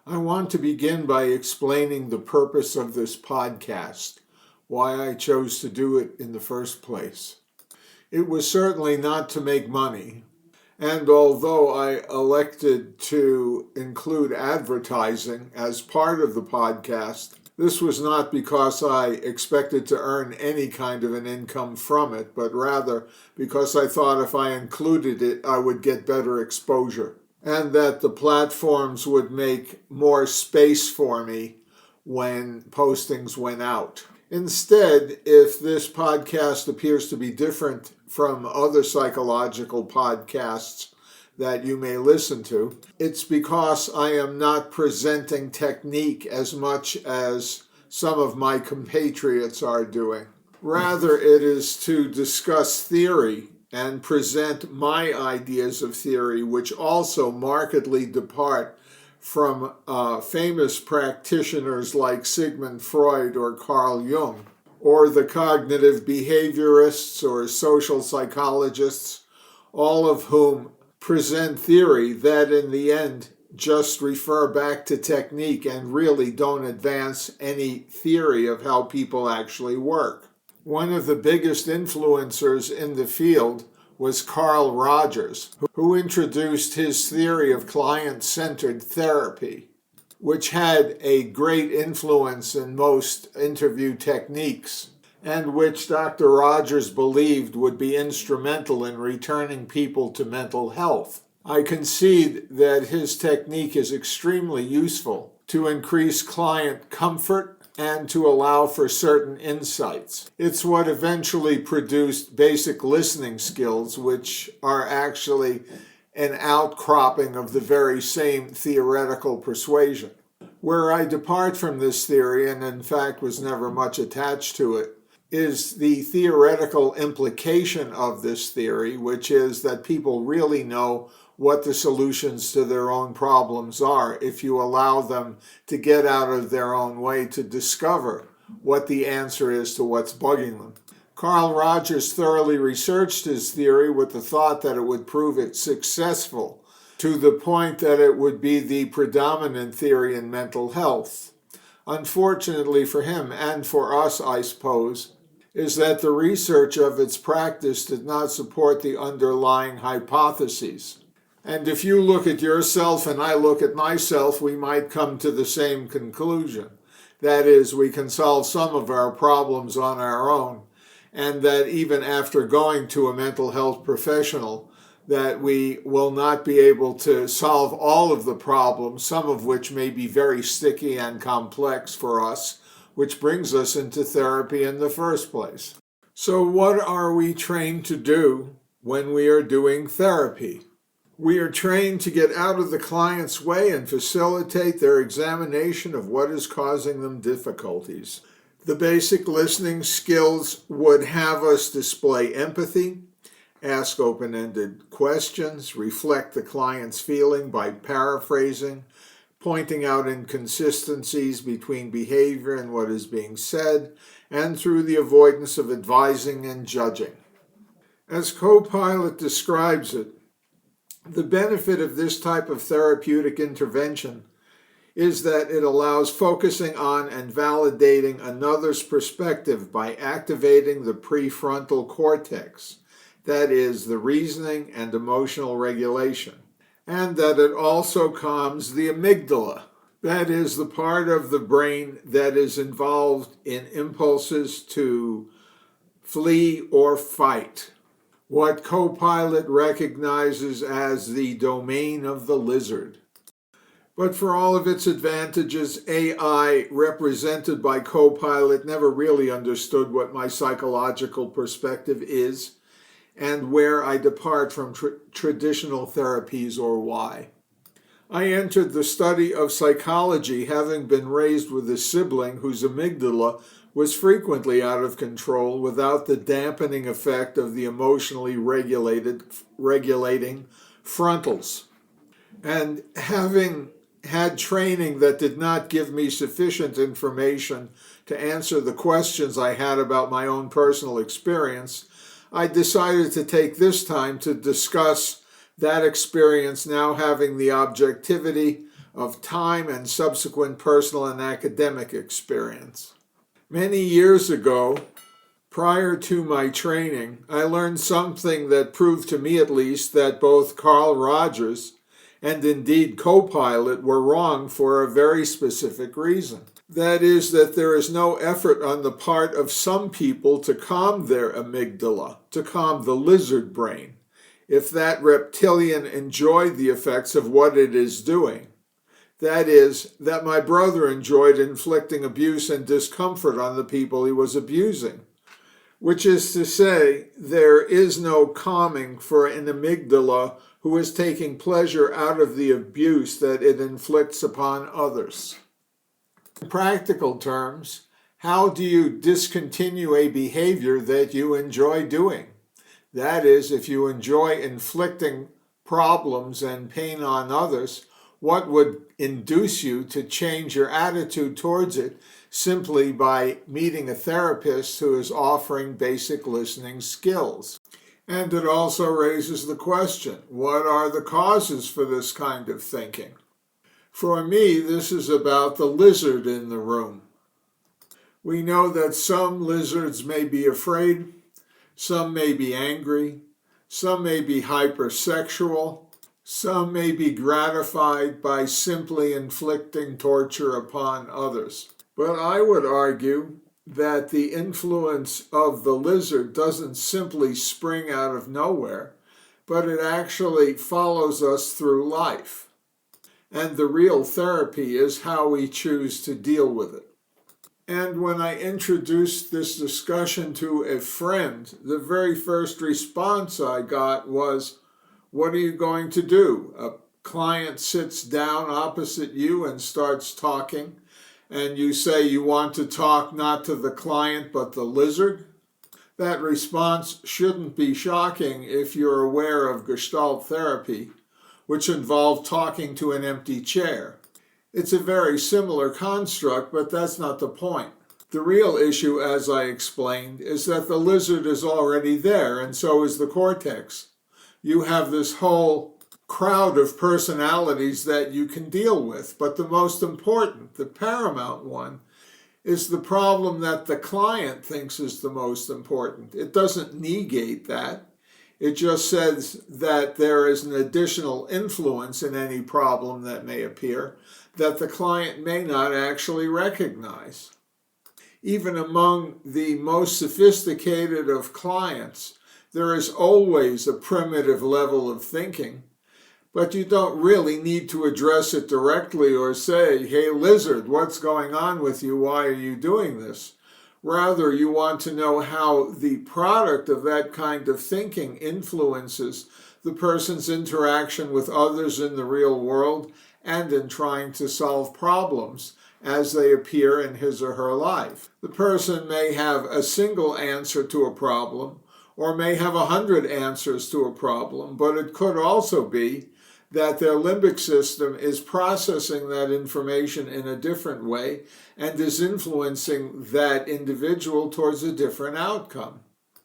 I want to begin by explaining the purpose of this podcast, why I chose to do it in the first place. It was certainly not to make money, and although I elected to include advertising as part of the podcast, this was not because I expected to earn any kind of an income from it, but rather because I thought if I included it, I would get better exposure, and that the platforms would make more space for me when postings went out. Instead, if this podcast appears to be different from other psychological podcasts that you may listen to, it's because I am not presenting technique as much as some of my compatriots are doing. Rather, it is to discuss theory and present my ideas of theory, which also markedly depart from famous practitioners like Sigmund Freud or Carl Jung, or the cognitive behaviorists or social psychologists, all of whom present theory that in the end just refer back to technique and really don't advance any theory of how people actually work. One of the biggest influencers in the field was Carl Rogers, who introduced his theory of client-centered therapy, which had a great influence in most interview techniques, and which Dr. Rogers believed would be instrumental in returning people to mental health. I concede that his technique is extremely useful to increase client comfort and to allow for certain insights. It's what eventually produced basic listening skills, which are actually an outcropping of the very same theoretical persuasion. Where I depart from this theory, and in fact was never much attached to it, is the theoretical implication of this theory, which is that people really know what the solutions to their own problems are if you allow them to get out of their own way to discover what the answer is to what's bugging them. Carl Rogers thoroughly researched his theory with the thought that it would prove it successful, to the point that it would be the predominant theory in mental health. Unfortunately for him, and for us, I suppose, is that the research of its practice did not support the underlying hypotheses. And if you look at yourself and I look at myself, we might come to the same conclusion. That is, we can solve some of our problems on our own, and that even after going to a mental health professional, that we will not be able to solve all of the problems, some of which may be very sticky and complex for us, which brings us into therapy in the first place. So what are we trained to do when we are doing therapy? We are trained to get out of the client's way and facilitate their examination of what is causing them difficulties. The basic listening skills would have us display empathy, ask open-ended questions, reflect the client's feeling by paraphrasing, pointing out inconsistencies between behavior and what is being said, and through the avoidance of advising and judging. As Copilot describes it, the benefit of this type of therapeutic intervention is that it allows focusing on and validating another's perspective by activating the prefrontal cortex, that is, the reasoning and emotional regulation, and that it also calms the amygdala, that is, the part of the brain that is involved in impulses to flee or fight, what Copilot recognizes as the domain of the lizard. But for all of its advantages, AI, represented by Copilot, never really understood what my psychological perspective is and where I depart from traditional therapies or why. I entered the study of psychology having been raised with a sibling whose amygdala was frequently out of control without the dampening effect of the emotionally regulating frontals. And having had training that did not give me sufficient information to answer the questions I had about my own personal experience, I decided to take this time to discuss that experience, now having the objectivity of time and subsequent personal and academic experience. Many years ago, prior to my training, I learned something that proved to me at least that both Carl Rogers and indeed Copilot were wrong for a very specific reason. That is that there is no effort on the part of some people to calm their amygdala, to calm the lizard brain, if that reptilian enjoyed the effects of what it is doing. That is, that my brother enjoyed inflicting abuse and discomfort on the people he was abusing. Which is to say, there is no calming for an amygdala who is taking pleasure out of the abuse that it inflicts upon others. In practical terms, how do you discontinue a behavior that you enjoy doing? That is, if you enjoy inflicting problems and pain on others, what would induce you to change your attitude towards it simply by meeting a therapist who is offering basic listening skills? And it also raises the question, what are the causes for this kind of thinking? For me, this is about the lizard in the room. We know that some lizards may be afraid, some may be angry, some may be hypersexual, some may be gratified by simply inflicting torture upon others. But I would argue that the influence of the lizard doesn't simply spring out of nowhere, but it actually follows us through life. And the real therapy is how we choose to deal with it. And when I introduced this discussion to a friend, the very first response I got was, "What are you going to do? A client sits down opposite you and starts talking, and you say you want to talk not to the client but the lizard?" That response shouldn't be shocking if you're aware of Gestalt therapy, which involved talking to an empty chair. It's a very similar construct, but that's not the point. The real issue, as I explained, is that the lizard is already there, and so is the cortex. You have this whole crowd of personalities that you can deal with, but the most important, the paramount one, is the problem that the client thinks is the most important. It doesn't negate that. It just says that there is an additional influence in any problem that may appear that the client may not actually recognize. Even among the most sophisticated of clients, there is always a primitive level of thinking, but you don't really need to address it directly or say, "Hey, lizard, what's going on with you? Why are you doing this?" Rather, you want to know how the product of that kind of thinking influences the person's interaction with others in the real world and in trying to solve problems as they appear in his or her life. The person may have a single answer to a problem or may have 100 answers to a problem, but it could also be that their limbic system is processing that information in a different way and is influencing that individual towards a different outcome.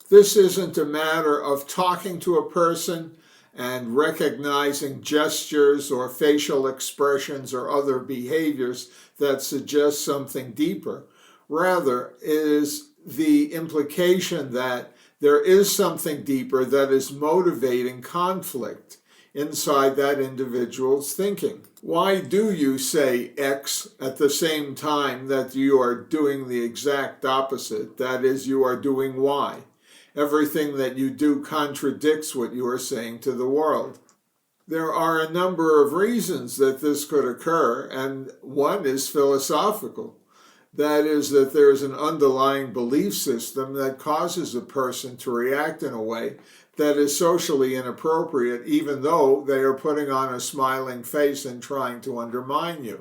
This isn't a matter of talking to a person and recognizing gestures or facial expressions or other behaviors that suggest something deeper. Rather, it is the implication that there is something deeper that is motivating conflict inside that individual's thinking. Why do you say X at the same time that you are doing the exact opposite? That is, you are doing Y. Everything that you do contradicts what you are saying to the world. There are a number of reasons that this could occur, and one is philosophical. That is, that there is an underlying belief system that causes a person to react in a way that is socially inappropriate, even though they are putting on a smiling face and trying to undermine you.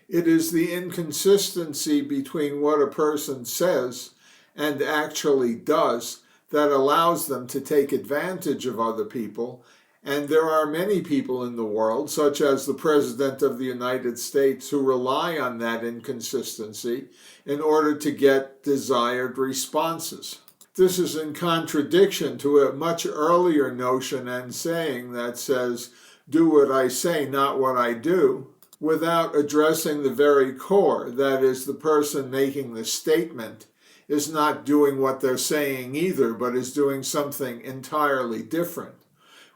It is the inconsistency between what a person says and actually does that allows them to take advantage of other people. And there are many people in the world, such as the President of the United States, who rely on that inconsistency in order to get desired responses. This is in contradiction to a much earlier notion and saying that says, "Do what I say, not what I do." without addressing the very core, that is, the person making the statement is not doing what they're saying either, but is doing something entirely different,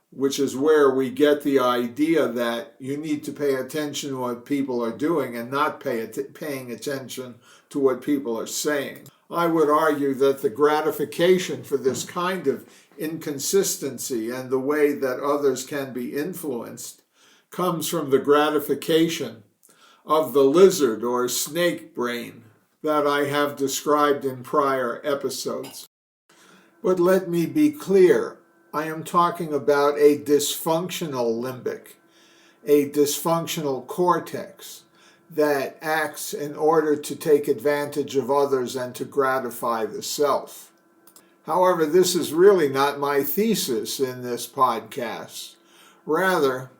which is where we get the idea that you need to pay attention to what people are doing and not paying attention to what people are saying. I would argue that the gratification for this kind of inconsistency and the way that others can be influenced comes from the gratification of the lizard or snake brain that I have described in prior episodes. But let me be clear, I am talking about a dysfunctional limbic, a dysfunctional cortex that acts in order to take advantage of others and to gratify the self. However, this is really not my thesis in this podcast. Rather,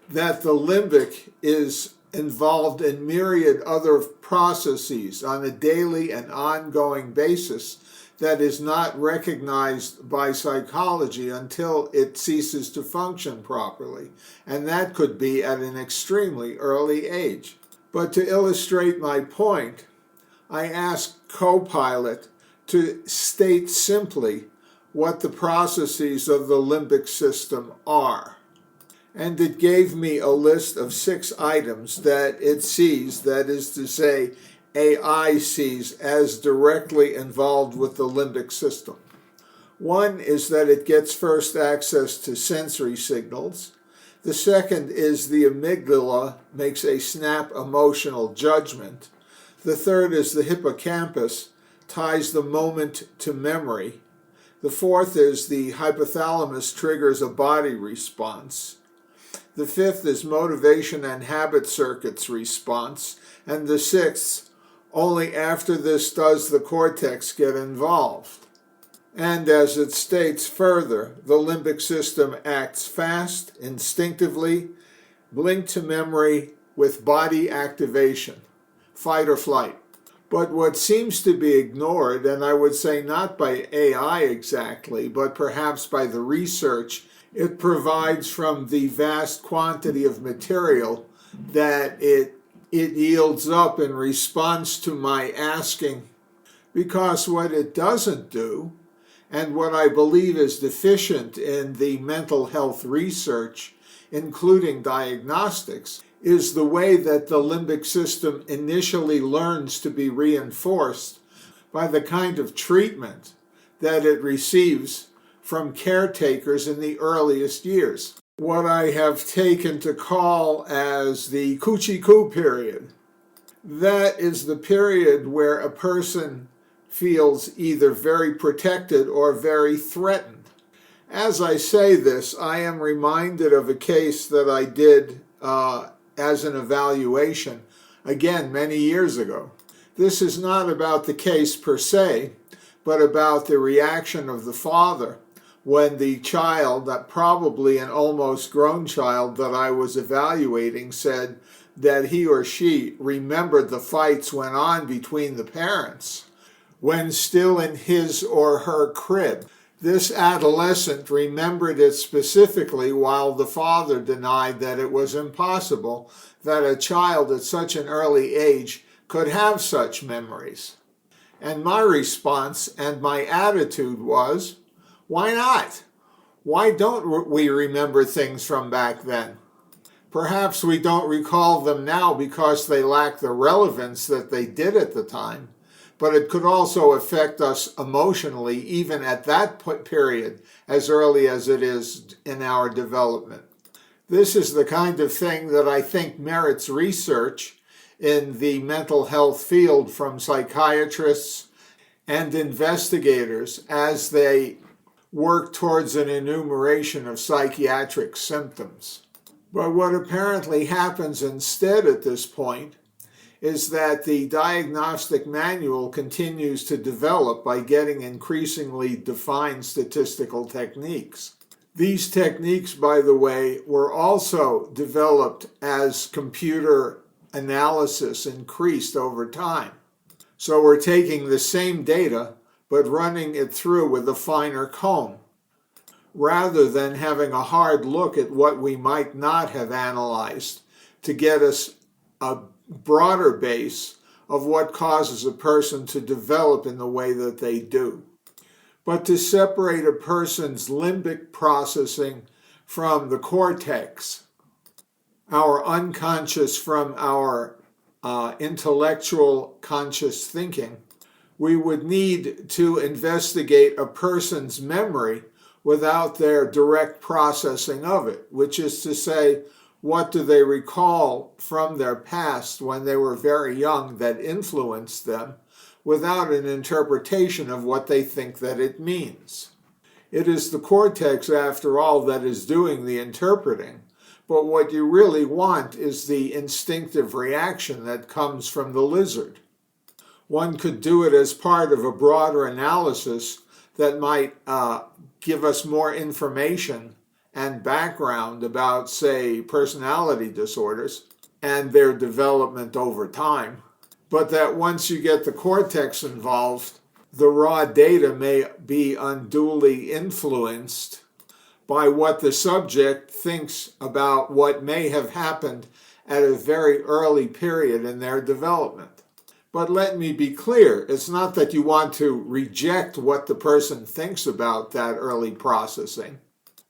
that the limbic is involved in myriad other processes on a daily and ongoing basis that is not recognized by psychology until it ceases to function properly, and that could be at an extremely early age. But to illustrate my point, I asked Copilot to state simply what the processes of the limbic system are. And it gave me a list of 6 items that it sees, that is to say, AI sees as directly involved with the limbic system. One is that it gets first access to sensory signals. The second is the amygdala makes a snap emotional judgment. The third is the hippocampus ties the moment to memory. The fourth is the hypothalamus triggers a body response. The fifth is motivation and habit circuits response. And the sixth, only after this does the cortex get involved. And as it states further, the limbic system acts fast, instinctively, linked to memory with body activation, fight or flight. But what seems to be ignored, and I would say not by AI exactly, but perhaps by the research it provides from the vast quantity of material that it yields up in response to my asking, because what it doesn't do, and what I believe is deficient in the mental health research, including diagnostics, is the way that the limbic system initially learns to be reinforced by the kind of treatment that it receives from caretakers in the earliest years. What I have taken to call as the coochie-coo period. That is the period where a person feels either very protected or very threatened. As I say this, I am reminded of a case that I did as an evaluation, again, many years ago. This is not about the case per se, but about the reaction of the father when the child, that probably an almost grown child that I was evaluating, said that he or she remembered the fights went on between the parents when still in his or her crib. This adolescent remembered it specifically while the father denied that it was impossible that a child at such an early age could have such memories. And my response and my attitude was, why not? Why don't we remember things from back then? Perhaps we don't recall them now because they lack the relevance that they did at the time, but it could also affect us emotionally even at that period, as early as it is in our development. This is the kind of thing that I think merits research in the mental health field from psychiatrists and investigators as they work towards an enumeration of psychiatric symptoms. But what apparently happens instead at this point is that the diagnostic manual continues to develop by getting increasingly defined statistical techniques. These techniques, by the way, were also developed as computer analysis increased over time. So we're taking the same data, but running it through with a finer comb, rather than having a hard look at what we might not have analyzed to get us a broader base of what causes a person to develop in the way that they do. But to separate a person's limbic processing from the cortex, our unconscious from our intellectual conscious thinking, we would need to investigate a person's memory without their direct processing of it, which is to say, what do they recall from their past when they were very young that influenced them, without an interpretation of what they think that it means. It is the cortex, after all, that is doing the interpreting, but what you really want is the instinctive reaction that comes from the lizard. One could do it as part of a broader analysis that might give us more information and background about, say, personality disorders and their development over time. But that once you get the cortex involved, the raw data may be unduly influenced by what the subject thinks about what may have happened at a very early period in their development. But let me be clear, it's not that you want to reject what the person thinks about that early processing,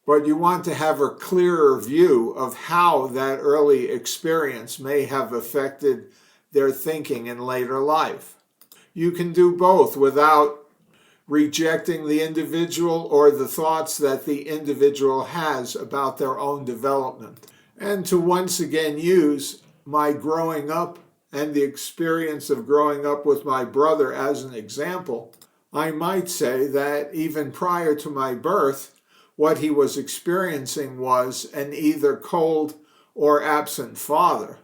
but you want to have a clearer view of how that early experience may have affected their thinking in later life. You can do both without rejecting the individual or the thoughts that the individual has about their own development. And to once again use my growing up and the experience of growing up with my brother as an example, I might say that even prior to my birth, what he was experiencing was an either cold or absent father,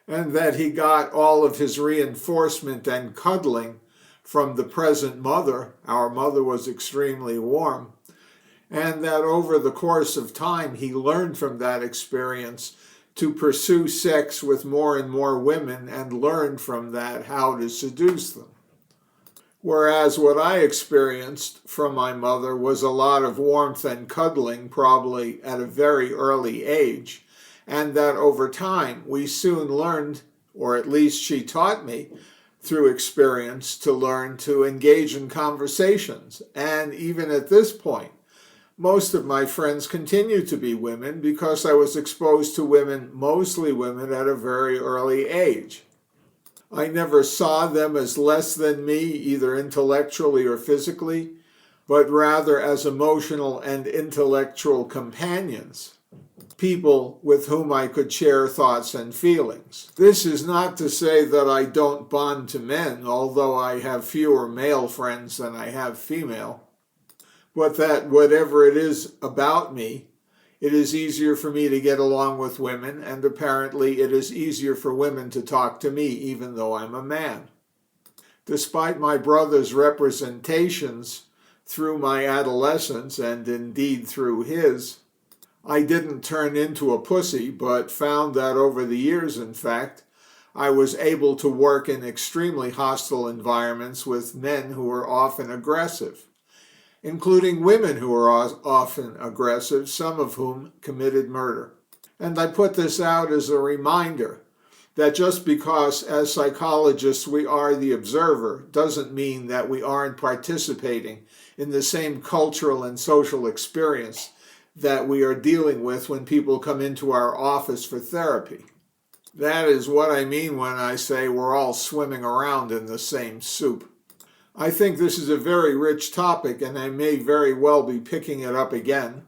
and that he got all of his reinforcement and cuddling from the present mother. Our mother was extremely warm, and that over the course of time he learned from that experience to pursue sex with more and more women and learned from that how to seduce them. Whereas what I experienced from my mother was a lot of warmth and cuddling, probably at a very early age, and that over time we soon learned, or at least she taught me through experience, to learn to engage in conversations. And even at this point, most of my friends continue to be women because I was exposed to women, mostly women, at a very early age. I never saw them as less than me, either intellectually or physically, but rather as emotional and intellectual companions, people with whom I could share thoughts and feelings. This is not to say that I don't bond to men, although I have fewer male friends than I have female, but that whatever it is about me, it is easier for me to get along with women, and apparently it is easier for women to talk to me, even though I'm a man. Despite my brother's representations through my adolescence, and indeed through his, I didn't turn into a pussy, but found that over the years, in fact, I was able to work in extremely hostile environments with men who were often aggressive, including women who are often aggressive, some of whom committed murder. And I put this out as a reminder that just because as psychologists we are the observer doesn't mean that we aren't participating in the same cultural and social experience that we are dealing with when people come into our office for therapy. That is what I mean when I say we're all swimming around in the same soup. I think this is a very rich topic, and I may very well be picking it up again.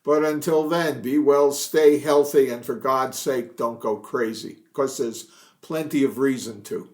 But until then, be well, stay healthy, and for God's sake, don't go crazy, because there's plenty of reason to.